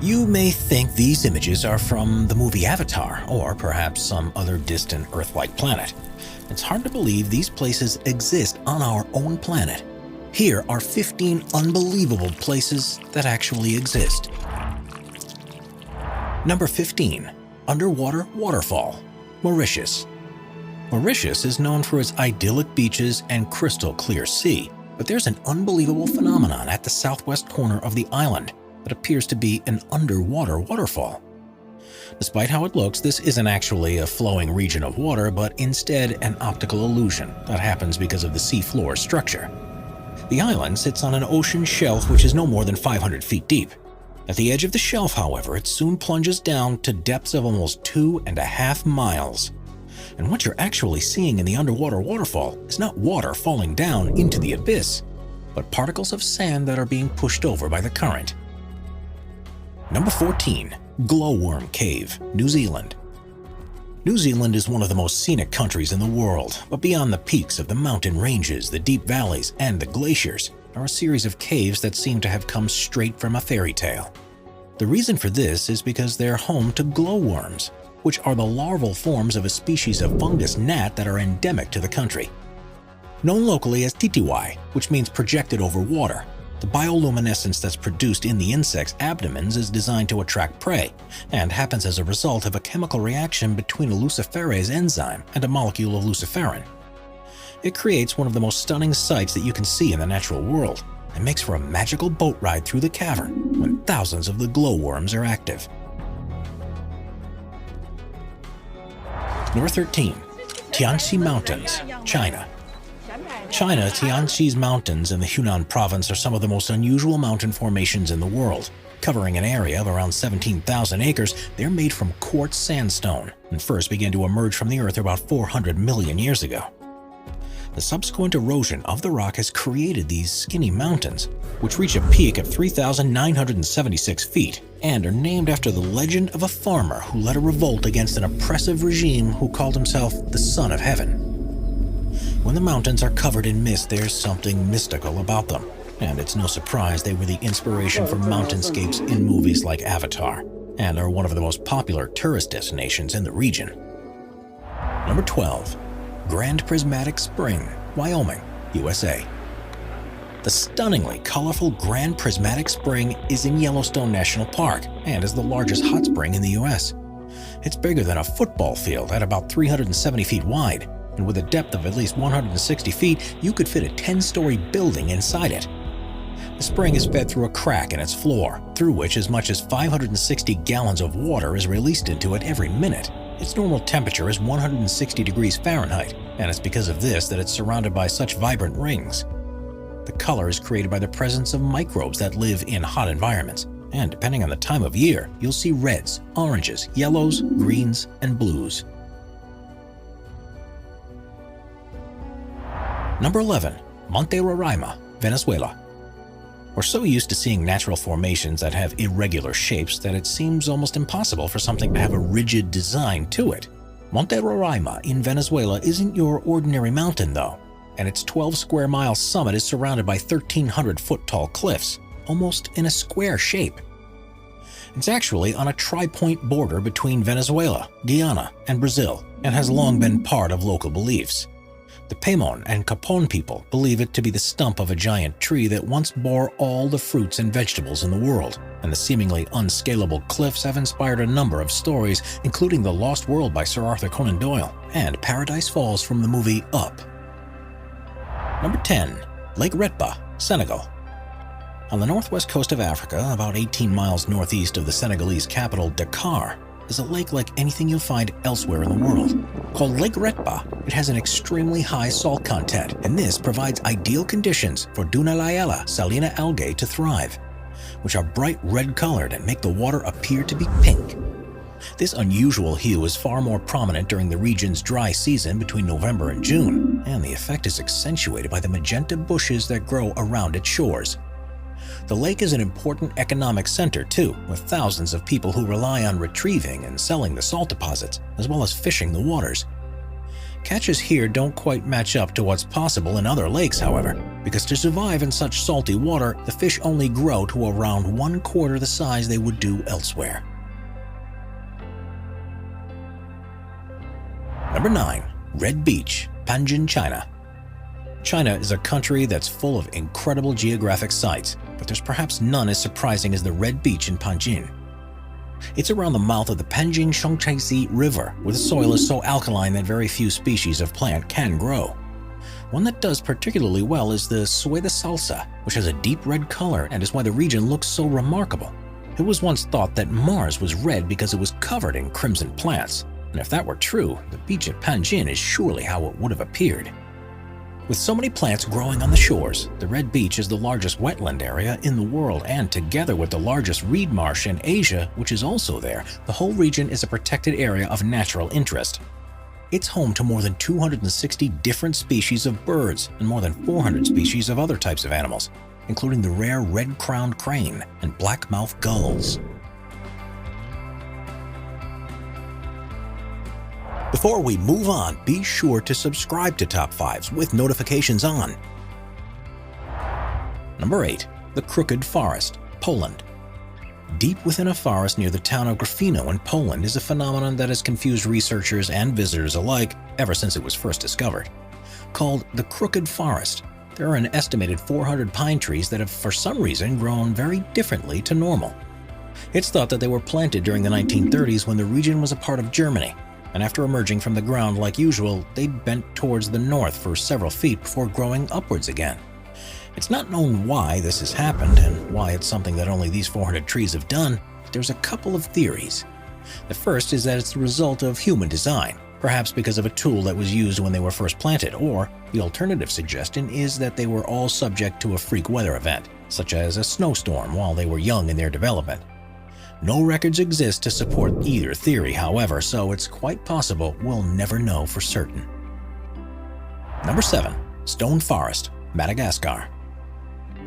You may think these images are from the movie Avatar, or perhaps some other distant Earth-like planet. It's hard to believe these places exist on our own planet. Here are 15 unbelievable places that actually exist. Number 15. Underwater Waterfall, Mauritius. Mauritius is known for its idyllic beaches and crystal clear sea, but there's an unbelievable phenomenon at the southwest corner of the island that appears to be an underwater waterfall. Despite how it looks, this isn't actually a flowing region of water, but instead an optical illusion that happens because of the seafloor structure. The island sits on an ocean shelf which is no more than 500 feet deep. At the edge of the shelf, however, it soon plunges down to depths of almost 2.5 miles. And what you're actually seeing in the underwater waterfall is not water falling down into the abyss, but particles of sand that are being pushed over by the current. Number 14. Glowworm Cave, New Zealand. New Zealand is one of the most scenic countries in the world, but beyond the peaks of the mountain ranges, the deep valleys, and the glaciers are a series of caves that seem to have come straight from a fairy tale. The reason for this is because they're home to glowworms, which are the larval forms of a species of fungus gnat that are endemic to the country. Known locally as titiwai, which means projected over water, the bioluminescence that's produced in the insect's abdomens is designed to attract prey and happens as a result of a chemical reaction between a luciferase enzyme and a molecule of luciferin. It creates one of the most stunning sights that you can see in the natural world and makes for a magical boat ride through the cavern when thousands of the glowworms are active. Number 13. Tianxi Mountains, China. Tianxi's mountains in the Hunan province are some of the most unusual mountain formations in the world. Covering an area of around 17,000 acres, they're made from quartz sandstone and first began to emerge from the earth about 400 million years ago. The subsequent erosion of the rock has created these skinny mountains, which reach a peak of 3,976 feet and are named after the legend of a farmer who led a revolt against an oppressive regime who called himself the Son of Heaven. When the mountains are covered in mist, there's something mystical about them, and it's no surprise they were the inspiration for mountainscapes in movies like Avatar, and are one of the most popular tourist destinations in the region. Number 12. Grand Prismatic Spring, Wyoming, USA. The stunningly colorful Grand Prismatic Spring is in Yellowstone National Park and is the largest hot spring in the US. It's bigger than a football field at about 370 feet wide, and with a depth of at least 160 feet, you could fit a 10-story building inside it. The spring is fed through a crack in its floor, through which as much as 560 gallons of water is released into it every minute. Its normal temperature is 160 degrees Fahrenheit, and it's because of this that it's surrounded by such vibrant rings. The color is created by the presence of microbes that live in hot environments, and depending on the time of year, you'll see reds, oranges, yellows, greens, and blues. Number 11. Monte Roraima, Venezuela. We're so used to seeing natural formations that have irregular shapes that it seems almost impossible for something to have a rigid design to it. Monte Roraima in Venezuela isn't your ordinary mountain though, and its 12-square-mile summit is surrounded by 1,300-foot-tall cliffs, almost in a square shape. It's actually on a tri-point border between Venezuela, Guyana, and Brazil, and has long been part of local beliefs. The Paimon and Capon people believe it to be the stump of a giant tree that once bore all the fruits and vegetables in the world, and the seemingly unscalable cliffs have inspired a number of stories, including The Lost World by Sir Arthur Conan Doyle and Paradise Falls from the movie Up. Number 10. Lake Retba, Senegal. On the northwest coast of Africa, about 18 miles northeast of the Senegalese capital Dakar, is a lake like anything you'll find elsewhere in the world. Called Lake Retba, it has an extremely high salt content, and this provides ideal conditions for Dunaliella salina algae to thrive, which are bright red-colored and make the water appear to be pink. This unusual hue is far more prominent during the region's dry season between November and June, and the effect is accentuated by the magenta bushes that grow around its shores. The lake is an important economic center too, with thousands of people who rely on retrieving and selling the salt deposits, as well as fishing the waters. Catches here don't quite match up to what's possible in other lakes, however, because to survive in such salty water, the fish only grow to around 1/4 the size they would do elsewhere. Number 9. Red Beach, Panjin, China. China is a country that's full of incredible geographic sites, but there's perhaps none as surprising as the Red Beach in Panjin. It's around the mouth of the Panjin-Songchaizi River, where the soil is so alkaline that very few species of plant can grow. One that does particularly well is the Sueda salsa, which has a deep red color and is why the region looks so remarkable. It was once thought that Mars was red because it was covered in crimson plants, and if that were true, the beach at Panjin is surely how it would have appeared. With so many plants growing on the shores, the Red Beach is the largest wetland area in the world, and together with the largest reed marsh in Asia, which is also there, the whole region is a protected area of natural interest. It's home to more than 260 different species of birds and more than 400 species of other types of animals, including the rare red-crowned crane and black-mouthed gulls. Before we move on, be sure to subscribe to Top 5s with notifications on. Number 8. The Crooked Forest, Poland. Deep within a forest near the town of Gryfino in Poland is a phenomenon that has confused researchers and visitors alike ever since it was first discovered. Called the Crooked Forest, there are an estimated 400 pine trees that have for some reason grown very differently to normal. It's thought that they were planted during the 1930s when the region was a part of Germany, and after emerging from the ground like usual, they bent towards the north for several feet before growing upwards again. It's not known why this has happened and why it's something that only these 400 trees have done, but there's a couple of theories. The first is that it's the result of human design, perhaps because of a tool that was used when they were first planted, or the alternative suggestion is that they were all subject to a freak weather event, such as a snowstorm while they were young in their development. No records exist to support either theory, however, so it's quite possible we'll never know for certain. Number 7. Stone Forest, Madagascar.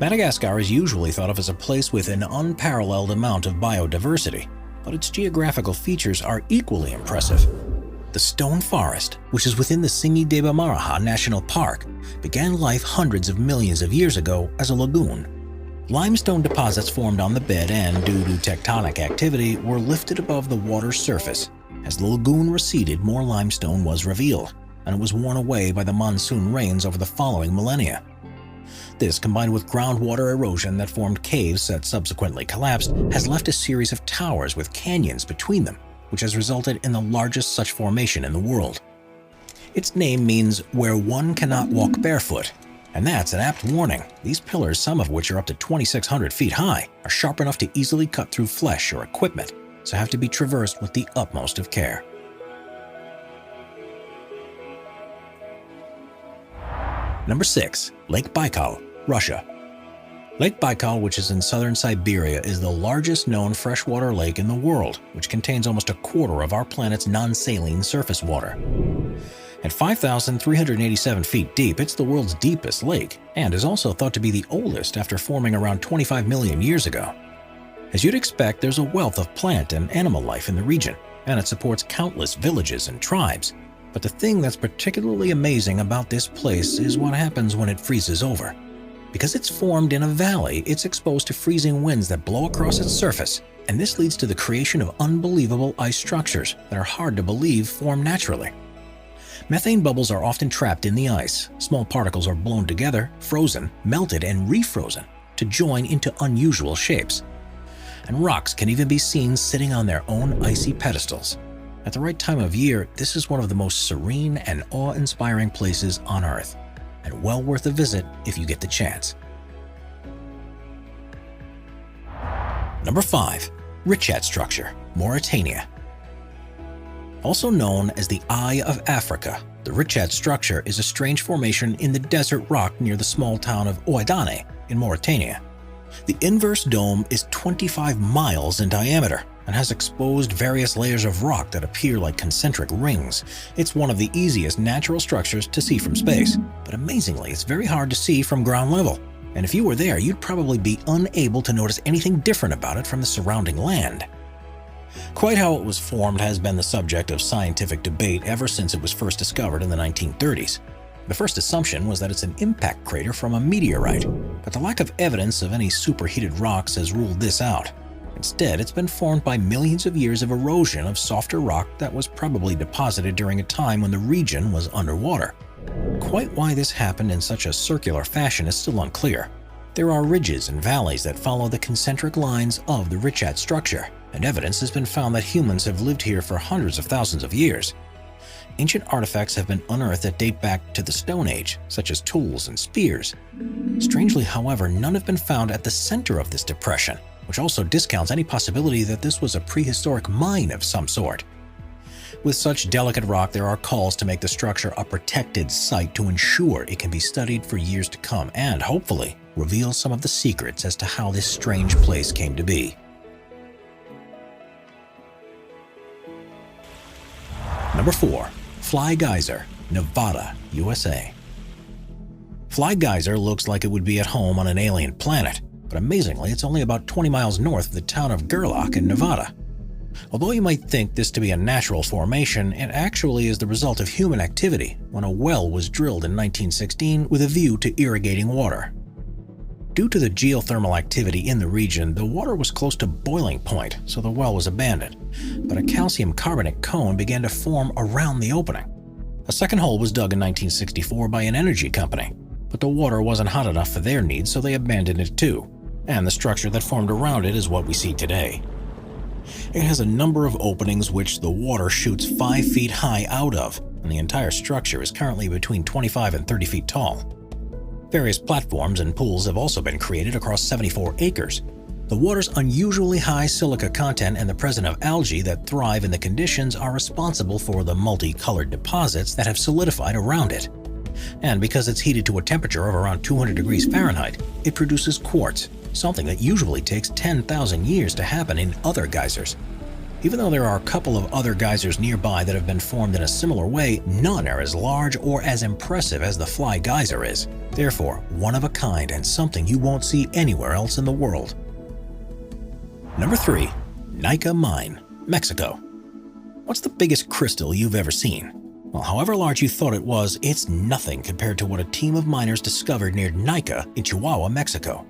Madagascar is usually thought of as a place with an unparalleled amount of biodiversity, but its geographical features are equally impressive. The Stone Forest, which is within the Tsingy-de-Bemaraha National Park, began life hundreds of millions of years ago as a lagoon. Limestone deposits formed on the bed and, due to tectonic activity, were lifted above the water's surface. As the lagoon receded, more limestone was revealed, and it was worn away by the monsoon rains over the following millennia. This, combined with groundwater erosion that formed caves that subsequently collapsed, has left a series of towers with canyons between them, which has resulted in the largest such formation in the world. Its name means where one cannot walk barefoot. And that's an apt warning. These pillars, some of which are up to 2,600 feet high, are sharp enough to easily cut through flesh or equipment, so have to be traversed with the utmost of care. Number 6. Lake Baikal, Russia. Lake Baikal, which is in southern Siberia, is the largest known freshwater lake in the world, which contains almost a quarter of our planet's non-saline surface water. At 5,387 feet deep, it's the world's deepest lake, and is also thought to be the oldest after forming around 25 million years ago. As you'd expect, there's a wealth of plant and animal life in the region, and it supports countless villages and tribes. But the thing that's particularly amazing about this place is what happens when it freezes over. Because it's formed in a valley, it's exposed to freezing winds that blow across its surface, and this leads to the creation of unbelievable ice structures that are hard to believe form naturally. Methane bubbles are often trapped in the ice. Small particles are blown together, frozen, melted, and refrozen to join into unusual shapes. And rocks can even be seen sitting on their own icy pedestals. At the right time of year, this is one of the most serene and awe-inspiring places on Earth, and well worth a visit if you get the chance. Number 5. Richat Structure, Mauritania. Also known as the Eye of Africa, the Richat Structure is a strange formation in the desert rock near the small town of Ouaddané in Mauritania. The inverse dome is 25 miles in diameter and has exposed various layers of rock that appear like concentric rings. It's one of the easiest natural structures to see from space, but amazingly, it's very hard to see from ground level. And if you were there, you'd probably be unable to notice anything different about it from the surrounding land. Quite how it was formed has been the subject of scientific debate ever since it was first discovered in the 1930s. The first assumption was that it's an impact crater from a meteorite, but the lack of evidence of any superheated rocks has ruled this out. Instead, it's been formed by millions of years of erosion of softer rock that was probably deposited during a time when the region was underwater. Quite why this happened in such a circular fashion is still unclear. There are ridges and valleys that follow the concentric lines of the Richat structure, and evidence has been found that humans have lived here for hundreds of thousands of years. Ancient artifacts have been unearthed that date back to the Stone Age, such as tools and spears. Strangely, however, none have been found at the center of this depression, which also discounts any possibility that this was a prehistoric mine of some sort. With such delicate rock, there are calls to make the structure a protected site to ensure it can be studied for years to come and, hopefully, reveal some of the secrets as to how this strange place came to be. Number 4. Fly Geyser, Nevada, USA. Fly Geyser looks like it would be at home on an alien planet, but amazingly, it's only about 20 miles north of the town of Gerlach in Nevada. Although you might think this to be a natural formation, it actually is the result of human activity when a well was drilled in 1916 with a view to irrigating water. Due to the geothermal activity in the region, the water was close to boiling point, so the well was abandoned, but a calcium carbonate cone began to form around the opening. A second hole was dug in 1964 by an energy company, but the water wasn't hot enough for their needs, so they abandoned it too, and the structure that formed around it is what we see today. It has a number of openings which the water shoots 5 feet high out of, and the entire structure is currently between 25 and 30 feet tall. Various platforms and pools have also been created across 74 acres. The water's unusually high silica content and the presence of algae that thrive in the conditions are responsible for the multicolored deposits that have solidified around it. And because it's heated to a temperature of around 200 degrees Fahrenheit, it produces quartz, something that usually takes 10,000 years to happen in other geysers. Even though there are a couple of other geysers nearby that have been formed in a similar way, none are as large or as impressive as the Fly Geyser is. Therefore, one of a kind and something you won't see anywhere else in the world. Number 3. Nika Mine, Mexico. What's the biggest crystal you've ever seen? Well, however large you thought it was, it's nothing compared to what a team of miners discovered near Nika in Chihuahua, Mexico.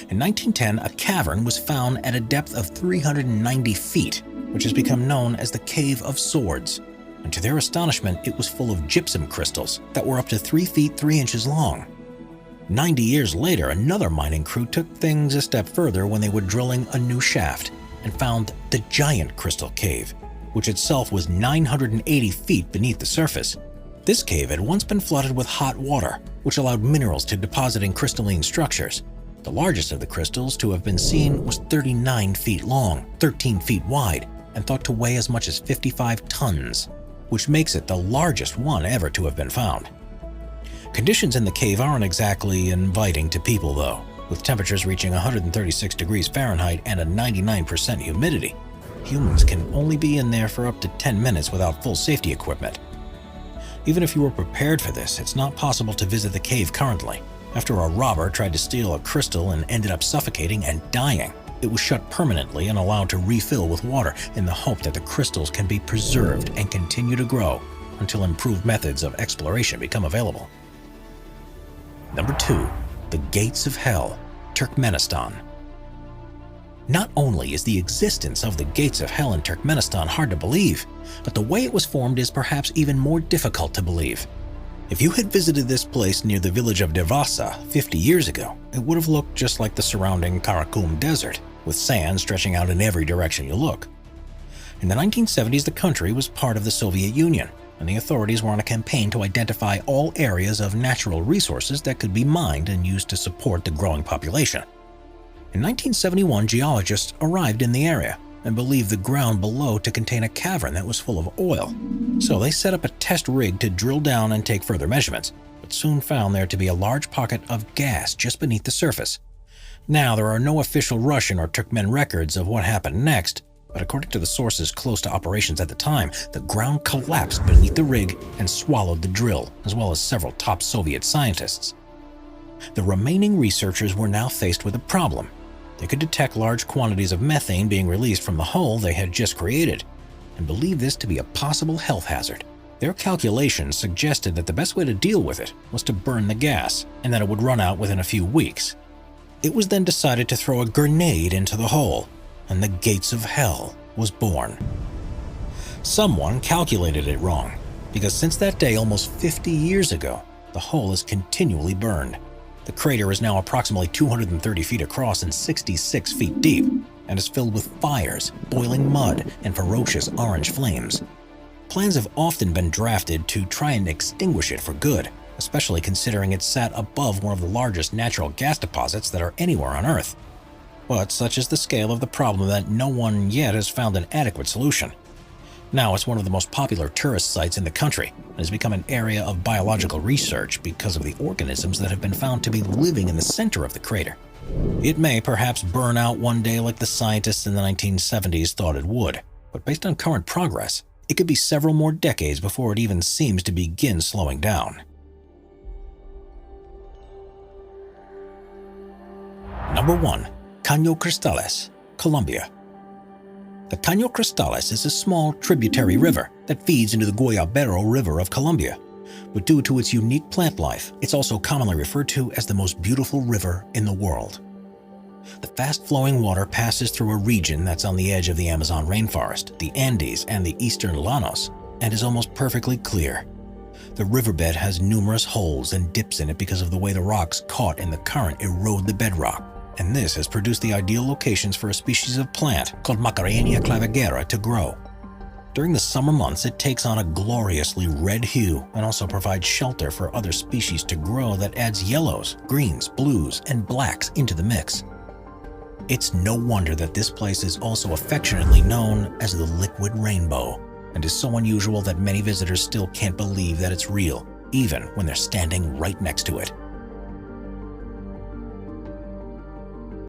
In 1910, a cavern was found at a depth of 390 feet, which has become known as the Cave of Swords. And to their astonishment, it was full of gypsum crystals that were up to 3 feet 3 inches long. 90 years later, another mining crew took things a step further when they were drilling a new shaft and found the Giant Crystal Cave, which itself was 980 feet beneath the surface. This cave had once been flooded with hot water, which allowed minerals to deposit in crystalline structures. The largest of the crystals to have been seen was 39 feet long, 13 feet wide, and thought to weigh as much as 55 tons, which makes it the largest one ever to have been found. Conditions in the cave aren't exactly inviting to people though, with temperatures reaching 136 degrees Fahrenheit and a 99% humidity. Humans can only be in there for up to 10 minutes without full safety equipment. Even if you were prepared for this, it's not possible to visit the cave currently. After a robber tried to steal a crystal and ended up suffocating and dying, it was shut permanently and allowed to refill with water in the hope that the crystals can be preserved and continue to grow until improved methods of exploration become available. Number 2. The Gates of Hell, Turkmenistan. Not only is the existence of the Gates of Hell in Turkmenistan hard to believe, but the way it was formed is perhaps even more difficult to believe. If you had visited this place near the village of Devasa 50 years ago, it would have looked just like the surrounding Karakum Desert, with sand stretching out in every direction you look. In the 1970s, the country was part of the Soviet Union, and the authorities were on a campaign to identify all areas of natural resources that could be mined and used to support the growing population. In 1971, geologists arrived in the area and believed the ground below to contain a cavern that was full of oil. So they set up a test rig to drill down and take further measurements, but soon found there to be a large pocket of gas just beneath the surface. Now, there are no official Russian or Turkmen records of what happened next, but according to the sources close to operations at the time, the ground collapsed beneath the rig and swallowed the drill, as well as several top Soviet scientists. The remaining researchers were now faced with a problem. They could detect large quantities of methane being released from the hole they had just created, and believed this to be a possible health hazard. Their calculations suggested that the best way to deal with it was to burn the gas, and that it would run out within a few weeks. It was then decided to throw a grenade into the hole, and the gates of hell was born. Someone calculated it wrong, because since that day almost 50 years ago, the hole is continually burned. The crater is now approximately 230 feet across and 66 feet deep, and is filled with fires, boiling mud, and ferocious orange flames. Plans have often been drafted to try and extinguish it for good, especially considering it sat above one of the largest natural gas deposits that are anywhere on Earth. But such is the scale of the problem that no one yet has found an adequate solution. Now it's one of the most popular tourist sites in the country and has become an area of biological research because of the organisms that have been found to be living in the center of the crater. It may perhaps burn out one day like the scientists in the 1970s thought it would, but based on current progress, it could be several more decades before it even seems to begin slowing down. Number 1. Caño Cristales, Colombia. The Caño Cristales is a small tributary river that feeds into the Guayabero River of Colombia. But due to its unique plant life, it's also commonly referred to as the most beautiful river in the world. The fast-flowing water passes through a region that's on the edge of the Amazon rainforest, the Andes, and the eastern Llanos, and is almost perfectly clear. The riverbed has numerous holes and dips in it because of the way the rocks caught in the current erode the bedrock, and this has produced the ideal locations for a species of plant called Macarenia clavigera to grow. During the summer months, it takes on a gloriously red hue and also provides shelter for other species to grow that adds yellows, greens, blues, and blacks into the mix. It's no wonder that this place is also affectionately known as the Liquid Rainbow, and is so unusual that many visitors still can't believe that it's real, even when they're standing right next to it.